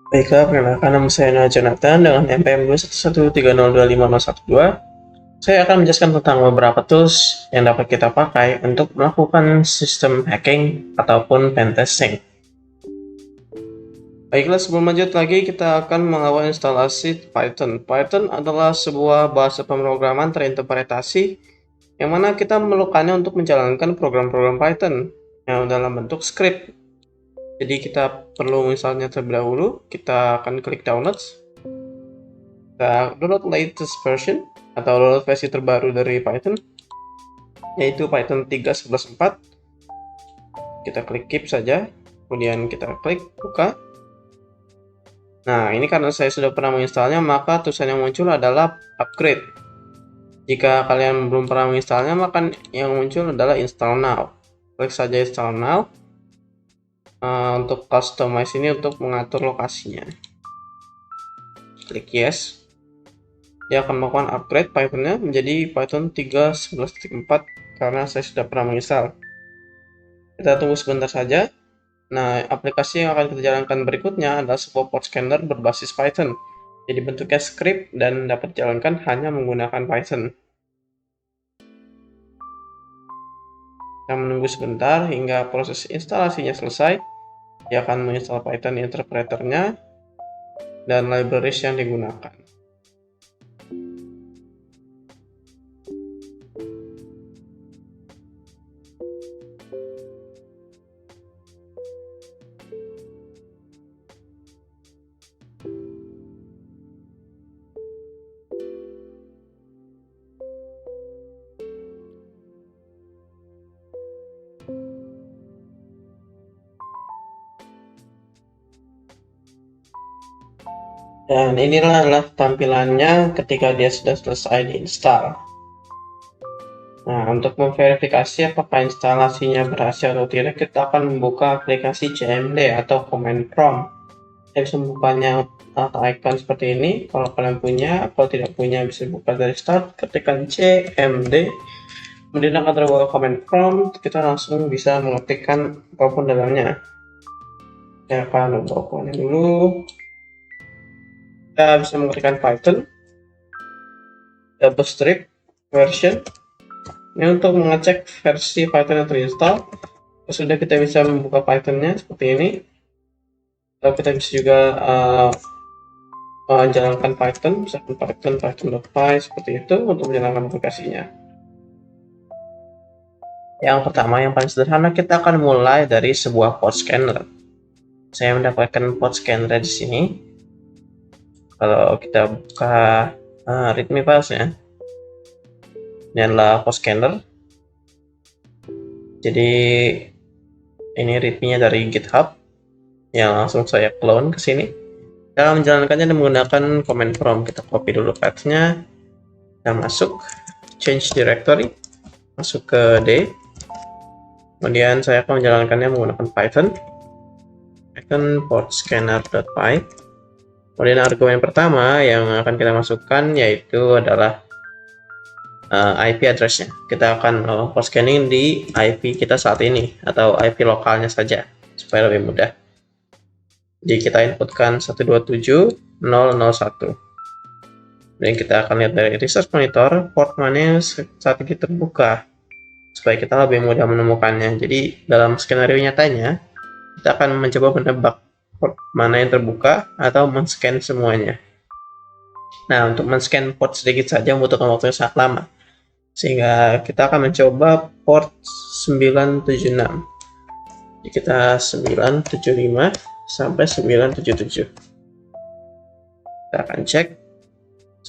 Baiklah, perkenalkan nama saya Noah Jonathan dengan NPM 211302512. Saya akan menjelaskan tentang beberapa tools yang dapat kita pakai untuk melakukan sistem hacking ataupun pentesting. Baiklah, sebelum lanjut lagi, kita akan mengawal instalasi Python. Python adalah sebuah bahasa pemrograman terinterpretasi yang mana kita memerlukannya untuk menjalankan program-program Python yang dalam bentuk script. Jadi kita perlu misalnya terlebih dahulu, kita akan klik downloads. Kita download latest version atau download versi terbaru dari Python, yaitu Python 3.11.4. Kita klik keep saja, kemudian kita klik buka. Nah, ini karena saya sudah pernah menginstalnya, maka tulisan yang muncul adalah upgrade. Jika kalian belum pernah menginstalnya, maka yang muncul adalah install now. Klik saja install now. Untuk customize ini untuk mengatur lokasinya. Klik yes. Dia akan melakukan upgrade Python-nya menjadi Python 3.11.4 karena saya sudah pernah menginstal. Kita tunggu sebentar saja. Nah, aplikasi yang akan kita jalankan berikutnya adalah sebuah port scanner berbasis Python. Jadi bentuknya script dan dapat dijalankan hanya menggunakan Python. Kita menunggu sebentar hingga proses instalasinya selesai. Dia akan menginstal Python interpreternya dan libraries yang digunakan. Dan inilah adalah tampilannya ketika dia sudah selesai diinstal. Nah, untuk memverifikasi apakah instalasinya berhasil atau tidak, kita akan membuka aplikasi CMD atau Command Prompt. Saya bisa membukanya atau icon seperti ini. Kalau kalian punya, kalau tidak punya bisa buka dari start, ketikkan CMD. Kemudian akan terbuka Command Prompt, kita langsung bisa mengetikkan apapun dalamnya. Saya akan membuka dulu. Kita bisa mengetikkan Python double strip version. Ini untuk mengecek versi Python yang terinstall. Sudah kita bisa membuka Python-nya seperti ini. Atau kita bisa juga jalankan Python, misalkan python.py seperti itu untuk menjalankan aplikasinya. Yang pertama, yang paling sederhana, kita akan mulai dari sebuah port scanner. Saya mendapatkan port scanner di sini. Kalau kita buka readme files-nya, ini adalah port scanner. Jadi ini readme-nya dari GitHub yang langsung saya clone ke sini. Kita menjalankannya menggunakan command prompt. Kita copy dulu path-nya, kita masuk change directory, masuk ke D. Kemudian saya akan menjalankannya menggunakan Python port scanner.py. Kemudian argumen pertama yang akan kita masukkan yaitu adalah IP address-nya. Kita akan port scanning di IP kita saat ini atau IP lokalnya saja supaya lebih mudah. Jadi kita inputkan 127.001. Dan kita akan lihat dari resource monitor port mana yang saat ini terbuka supaya kita lebih mudah menemukannya. Jadi dalam skenario nyatanya kita akan mencoba menebak port mana yang terbuka atau men-scan semuanya. Nah, untuk men-scan port sedikit saja membutuhkan waktu yang sangat lama, sehingga kita akan mencoba port 976. Jadi kita 975 sampai 977. Kita akan cek.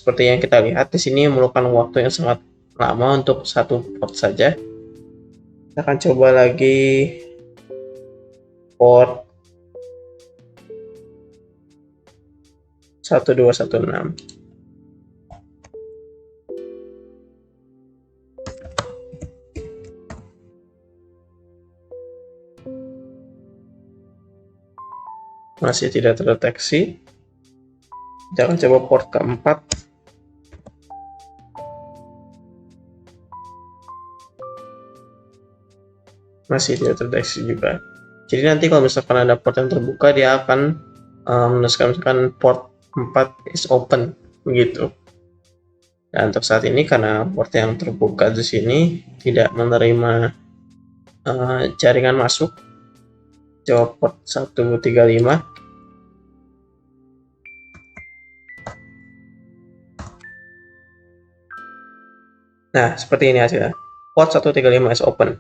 Seperti yang kita lihat di sini memerlukan waktu yang sangat lama untuk satu port saja. Kita akan coba lagi port 1216. Masih tidak terdeteksi. Kita akan coba port keempat. Masih tidak terdeteksi juga. Jadi nanti kalau misalkan ada port yang terbuka, dia akan misalkan port 4 is open begitu. Dan untuk saat ini karena port yang terbuka di sini tidak menerima jaringan masuk, coba port 135. Nah, seperti ini hasilnya. Port 135 is open.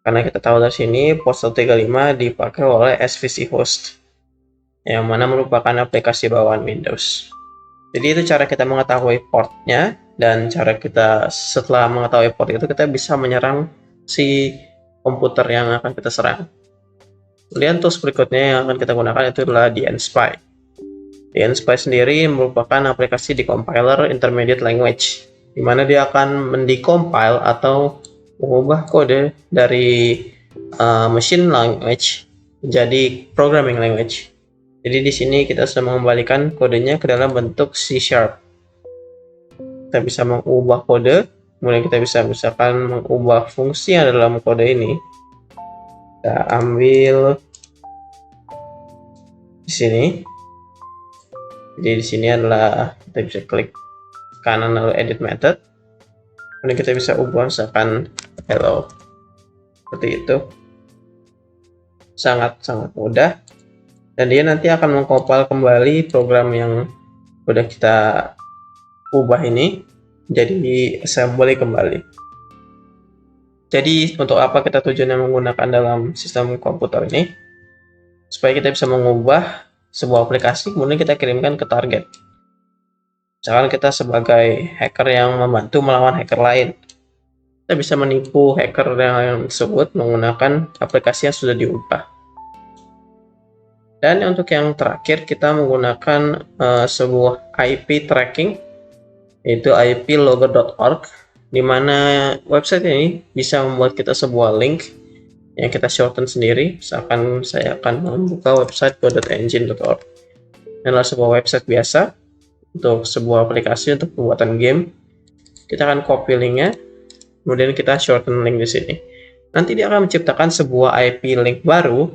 Karena kita tahu dari sini port 135 dipakai oleh SVC host, yang mana merupakan aplikasi bawaan Windows. Jadi itu cara kita mengetahui portnya, dan cara kita setelah mengetahui port itu kita bisa menyerang si komputer yang akan kita serang. Kemudian tools berikutnya yang akan kita gunakan itu adalah dnspy. dnspy sendiri merupakan aplikasi decompiler intermediate language, di mana dia akan mendecompile atau mengubah kode dari machine language menjadi programming language. Jadi di sini kita sudah mengembalikan kodenya ke dalam bentuk C#. Kita bisa mengubah kode, kemudian kita bisa misalkan mengubah fungsi yang ada dalam kode ini. Kita ambil di sini. Jadi di sini adalah kita bisa klik kanan lalu edit method. Kemudian kita bisa ubah misalkan hello. Seperti itu. Sangat-sangat mudah. Dan dia nanti akan mengkompil kembali program yang sudah kita ubah ini jadi assembly kembali. Jadi untuk apa kita tujuannya menggunakan dalam sistem komputer ini? Supaya kita bisa mengubah sebuah aplikasi kemudian kita kirimkan ke target. Misalkan kita sebagai hacker yang membantu melawan hacker lain, kita bisa menipu hacker yang tersebut menggunakan aplikasi yang sudah diubah. Dan untuk yang terakhir kita menggunakan sebuah IP tracking, yaitu iplogger.org, di mana website ini bisa membuat kita sebuah link yang kita shorten sendiri. Misalkan saya akan membuka website go.engine.org. Ini adalah sebuah website biasa untuk sebuah aplikasi untuk pembuatan game. Kita akan copy linknya, kemudian kita shorten link di sini. Nanti dia akan menciptakan sebuah IP link baru,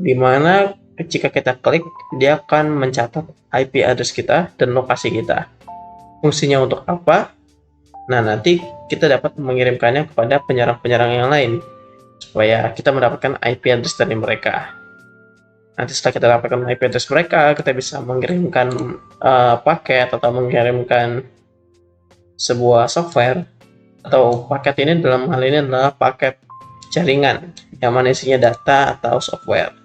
di mana jika kita klik, dia akan mencatat IP address kita dan lokasi kita. Fungsinya untuk apa? Nah, nanti kita dapat mengirimkannya kepada penyerang-penyerang yang lain, supaya kita mendapatkan IP address dari mereka. Nanti setelah kita dapatkan IP address mereka, kita bisa mengirimkan paket atau mengirimkan sebuah software, atau paket ini dalam hal ini adalah paket jaringan, yang mana isinya data atau software.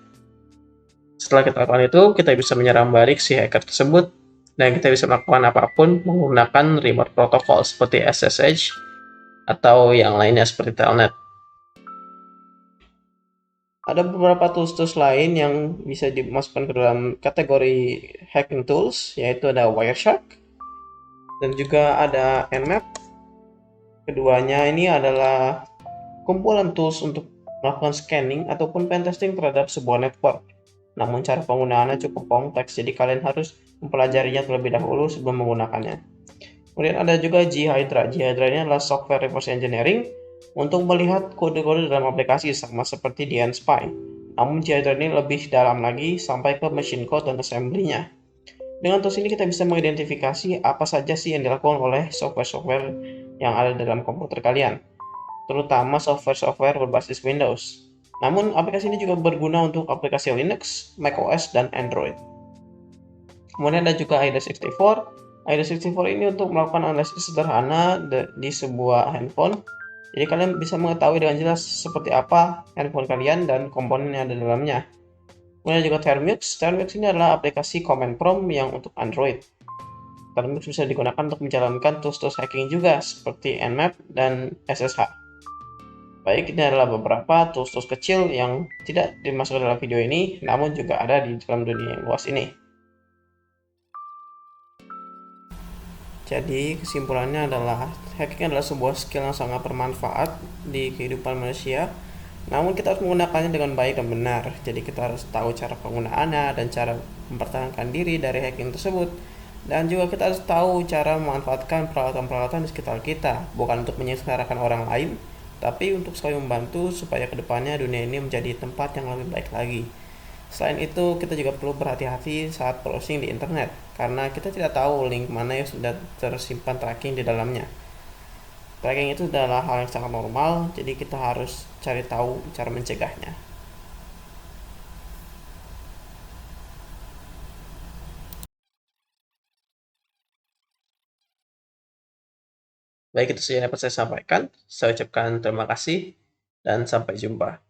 Setelah kita lakukan itu, kita bisa menyerang balik si hacker tersebut, dan kita bisa melakukan apapun menggunakan remote protocol seperti SSH atau yang lainnya seperti Telnet. Ada beberapa tools-tools lain yang bisa dimasukkan ke dalam kategori hacking tools, yaitu ada Wireshark dan juga ada Nmap. Keduanya ini adalah kumpulan tools untuk melakukan scanning ataupun pentesting terhadap sebuah network. Namun cara penggunaannya cukup kompleks, jadi kalian harus mempelajarinya terlebih dahulu sebelum menggunakannya. Kemudian ada juga G-Hydra. G-Hydra ini adalah software reverse engineering untuk melihat kode-kode dalam aplikasi sama seperti dnspy. Namun G-Hydra ini lebih dalam lagi sampai ke machine code dan assembly-nya. Dengan tools ini kita bisa mengidentifikasi apa saja sih yang dilakukan oleh software-software yang ada dalam komputer kalian, terutama software-software berbasis Windows. Namun, aplikasi ini juga berguna untuk aplikasi Linux, macOS, dan Android. Kemudian ada juga AIDA64. AIDA64 ini untuk melakukan analisis sederhana di sebuah handphone. Jadi kalian bisa mengetahui dengan jelas seperti apa handphone kalian dan komponen yang ada di dalamnya. Kemudian juga Termux. Termux ini adalah aplikasi command prompt yang untuk Android. Termux bisa digunakan untuk menjalankan tools-tools hacking juga seperti Nmap dan SSH. Baik, ini adalah beberapa tools-tools kecil yang tidak dimasukkan dalam video ini, namun juga ada di dalam dunia yang luas ini. Jadi, kesimpulannya adalah hacking adalah sebuah skill yang sangat bermanfaat di kehidupan manusia. Namun kita harus menggunakannya dengan baik dan benar. Jadi kita harus tahu cara penggunaannya dan cara mempertahankan diri dari hacking tersebut. Dan juga kita harus tahu cara memanfaatkan peralatan-peralatan di sekitar kita, bukan untuk menyengsarakan orang lain, tapi untuk sekali membantu supaya kedepannya dunia ini menjadi tempat yang lebih baik lagi. Selain itu, kita juga perlu berhati-hati saat browsing di internet, karena kita tidak tahu link mana yang sudah tersimpan tracking di dalamnya. Tracking itu adalah hal yang sangat normal, jadi kita harus cari tahu cara mencegahnya. Baik, itu saja yang dapat saya sampaikan. Saya ucapkan terima kasih dan sampai jumpa.